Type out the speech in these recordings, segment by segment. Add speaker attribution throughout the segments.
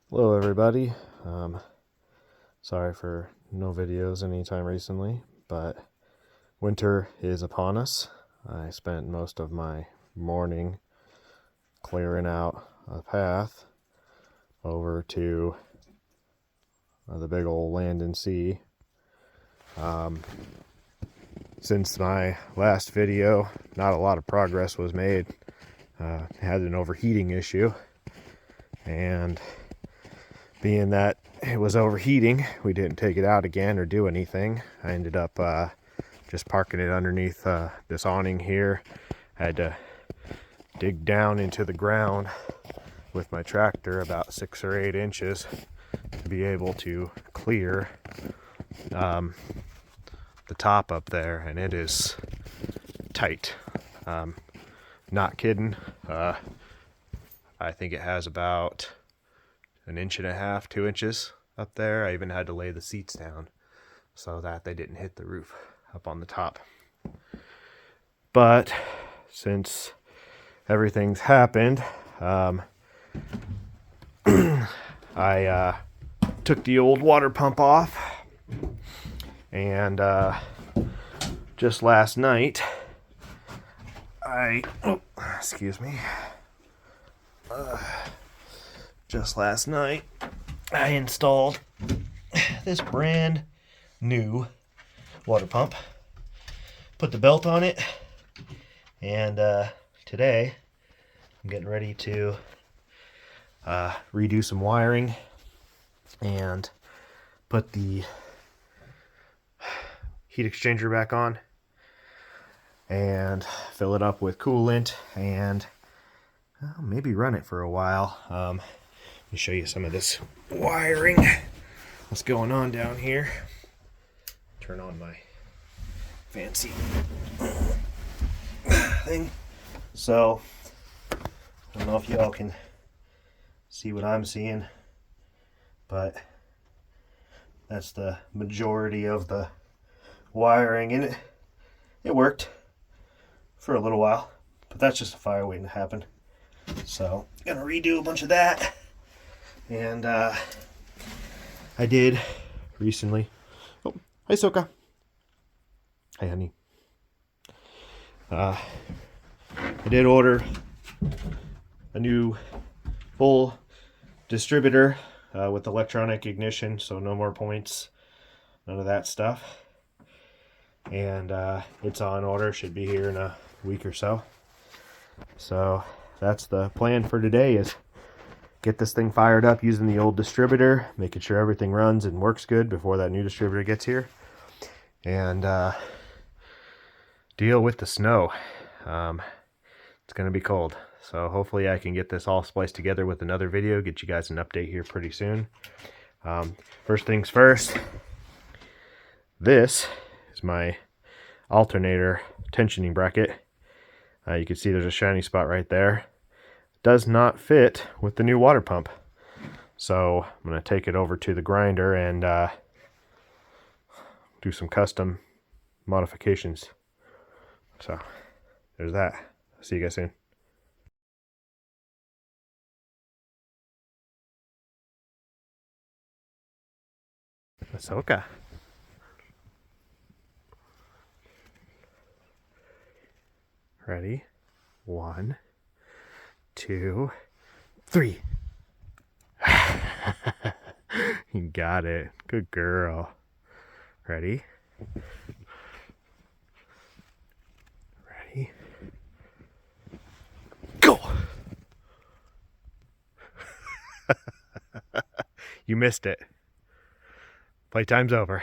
Speaker 1: Hello everybody. Sorry for no videos anytime recently, but winter is upon us. I spent most of my morning clearing out a path over to the big old land and sea. Since my last video, not a lot of progress was made. Had an overheating issue, and being that it was overheating, we didn't take it out again or do anything. I ended up just parking it underneath this awning here. I had to dig down into the ground with my tractor about 6 or 8 inches to be able to clear the top up there, and it is tight. Not kidding. I think it has about 1.5 inches, 2 inches up there. I even had to lay the seats down so that they didn't hit the roof up on the top. But since everything's happened, I took the old water pump off, and just last night just last night I installed this brand new water pump, put the belt on it, and today I'm getting ready to redo some wiring and put the heat exchanger back on and fill it up with coolant and maybe run it for a while. Let me show you some of this wiring, what's going on down here. Turn on my fancy thing. So I don't know if y'all can see what I'm seeing, but that's the majority of the wiring in it. It worked for a little while, but that's just a fire waiting to happen. So I'm gonna redo a bunch of that. And I did recently. Oh, hi Soka. Hi honey. I did order a new full distributor with electronic ignition, so no more points, none of that stuff. And it's on order, should be here in a week or so. So that's the plan for today, is get this thing fired up using the old distributor, making sure everything runs and works good before that new distributor gets here, and deal with the snow. It's gonna be cold, so hopefully I can get this all spliced together with another video, get you guys an update here pretty soon. First things first, this is my alternator tensioning bracket. You can see there's a shiny spot right there. Does not fit with the new water pump, so I'm going to take it over to the grinder and do some custom modifications. So there's that. See you guys soon. Ahsoka. Ready? 1, 2, 3. You got it. Good girl. Ready? Ready? Go! You missed it. Playtime's over.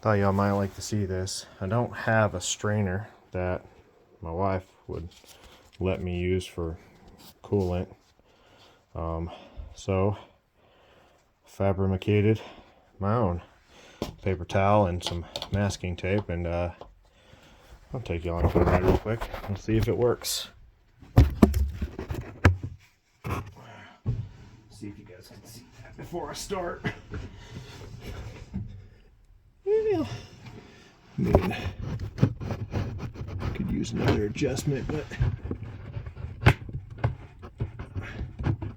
Speaker 1: Thought y'all might like to see this. I don't have a strainer that my wife would let me use for coolant. So fabricated my own paper towel and some masking tape, and I'll take y'all on for a ride real quick and see if it works. See if you guys can see that before I start. Yeah. I mean, could use another adjustment, but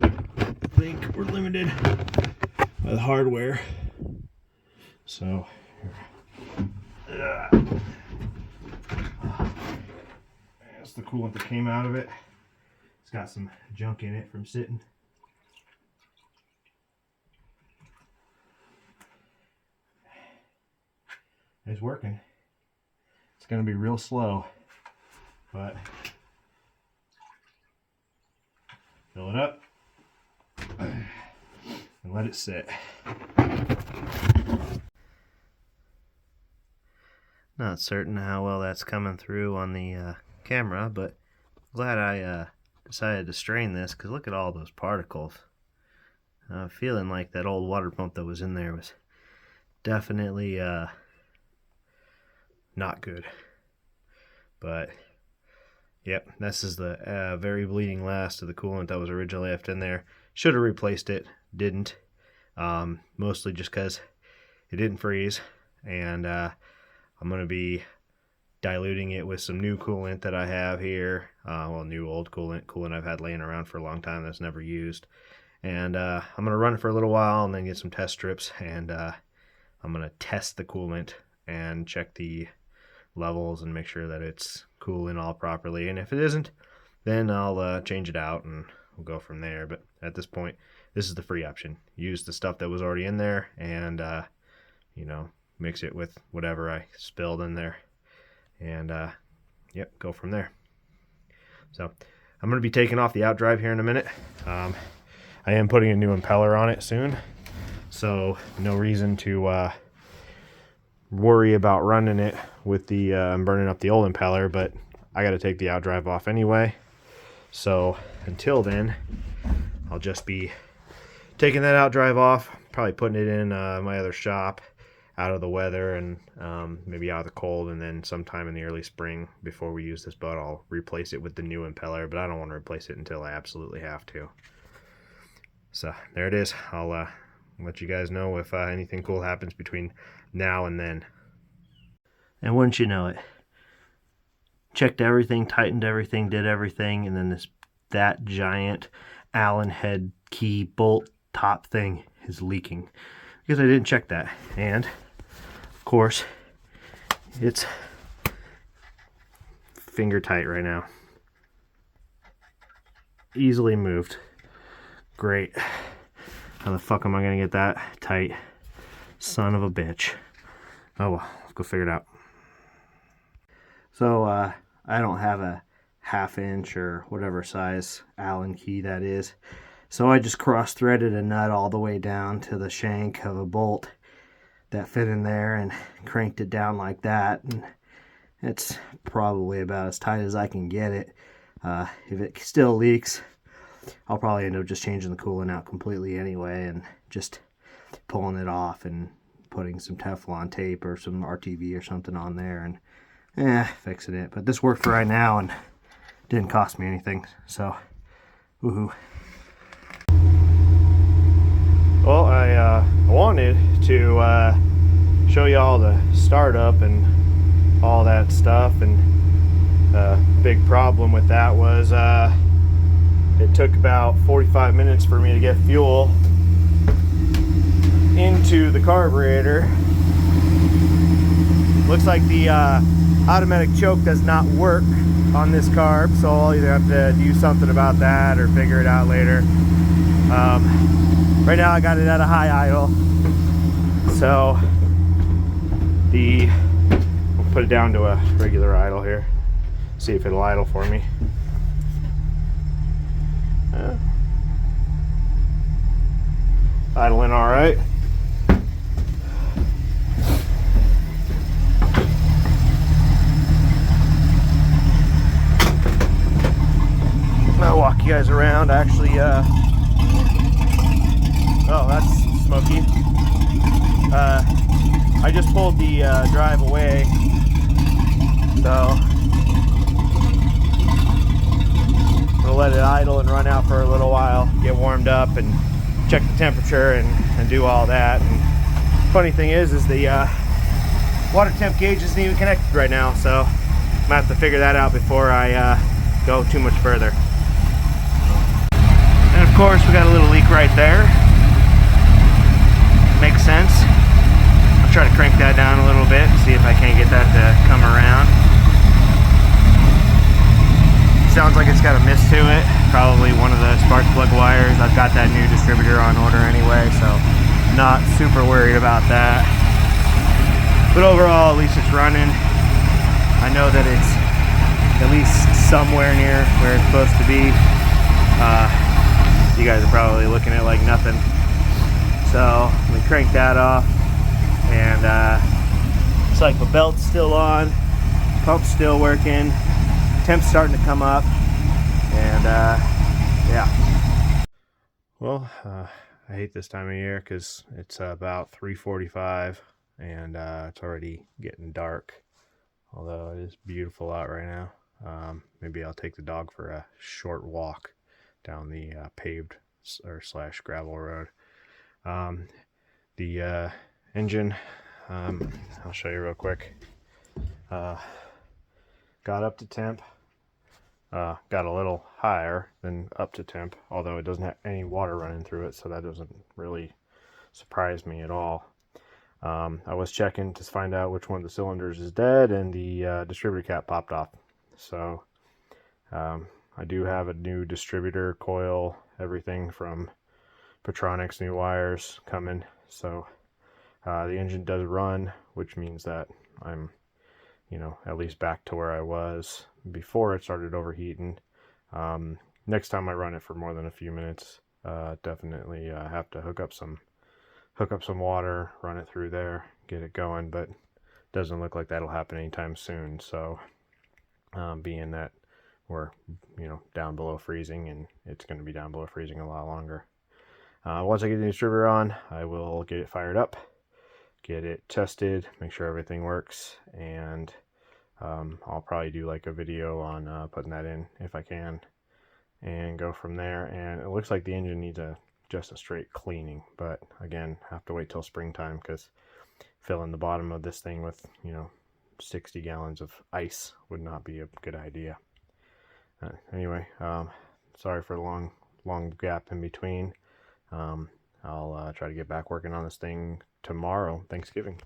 Speaker 1: I think we're limited by the hardware. So that's the coolant that came out of it. It's got some junk in it from sitting. It's working. It's going to be real slow, but fill it up and let it sit. Not certain how well that's coming through on the camera, but glad I decided to strain this, because look at all those particles. Feeling like that old water pump that was in there was definitely not good. But yep, this is the very bleeding last of the coolant that was originally left in there. Should have replaced it, didn't. Mostly just because it didn't freeze, and I'm going to be diluting it with some new coolant that I have here. Well, new old coolant I've had laying around for a long time that's never used. And I'm going to run it for a little while and then get some test strips, and I'm going to test the coolant and check the levels and make sure that it's cooling all properly. And if it isn't, then I'll change it out and we'll go from there. But at this point, this is the free option. Use the stuff that was already in there and, you know, mix it with whatever I spilled in there, and yep, go from there. So I'm going to be taking off the outdrive here in a minute. I am putting a new impeller on it soon, so no reason to worry about running it with the burning up the old impeller, but I got to take the outdrive off anyway. So until then, I'll just be taking that outdrive off, probably putting it in my other shop, out of the weather and maybe out of the cold, and then sometime in the early spring before we use this boat, I'll replace it with the new impeller, but I don't want to replace it until I absolutely have to. So there it is. I'll let you guys know if anything cool happens between now and then. And wouldn't you know it, checked everything, tightened everything, did everything, and then that giant Allen head key bolt top thing is leaking because I didn't check that. And of course, it's finger tight right now. Easily moved. Great. How the fuck am I gonna get that tight? Son of a bitch. Oh well, let's go figure it out. So I don't have a 1/2 inch or whatever size Allen key that is. So I just cross-threaded a nut all the way down to the shank of a bolt that fit in there and cranked it down like that. And it's probably about as tight as I can get it. If it still leaks, I'll probably end up just changing the coolant out completely anyway and just pulling it off and putting some Teflon tape or some RTV or something on there and fixing it. But this worked for right now and didn't cost me anything, so woohoo. Well, I wanted to show you all the startup and all that stuff, and the big problem with that was it took about 45 minutes for me to get fuel into the carburetor. Looks like the automatic choke does not work on this carb, so I'll either have to do something about that or figure it out later. Right now I got it at a high idle, so we'll put it down to a regular idle here, see if it'll idle for me. Idling all right. guys around. Actually, oh, that's smoky. I just pulled the drive away, so I'm gonna let it idle and run out for a little while, get warmed up and check the temperature and do all that. And funny thing is the water temp gauge isn't even connected right now, so I'm gonna have to figure that out before I go too much further. And of course we got a little leak right there. Makes sense. I'll try to crank that down a little bit and see if I can't get that to come around. Sounds like it's got a mist to it, probably one of the spark plug wires. I've got that new distributor on order anyway, so not super worried about that. But overall, at least it's running. I know that it's at least somewhere near where it's supposed to be. You guys are probably looking at like nothing. So we crank that off, and it's like the belt's still on, pump's still working. Temp's starting to come up, and yeah. Well, I hate this time of year because it's about 3:45 and it's already getting dark, although it is beautiful out right now. Maybe I'll take the dog for a short walk down the paved or slash gravel road. The engine, I'll show you real quick. Got up to temp. Got a little higher than up to temp, although it doesn't have any water running through it, so that doesn't really surprise me at all. I was checking to find out which one of the cylinders is dead, and the distributor cap popped off. So I do have a new distributor coil, everything from Petronix, new wires coming. So the engine does run, which means that I'm, you know, at least back to where I was before it started overheating. Next time I run it for more than a few minutes, definitely have to hook up some water, run it through there, get it going, but doesn't look like that'll happen anytime soon. So being that we're, you know, down below freezing, and it's going to be down below freezing a lot longer. Once I get the distributor on, I will get it fired up, get it tested, make sure everything works, and I'll probably do like a video on putting that in if I can, and go from there. And it looks like the engine needs just a straight cleaning, but again, have to wait till springtime, because filling the bottom of this thing with, you know, 60 gallons of ice would not be a good idea. Anyway, sorry for the long gap in between. I'll try to get back working on this thing tomorrow, Thanksgiving.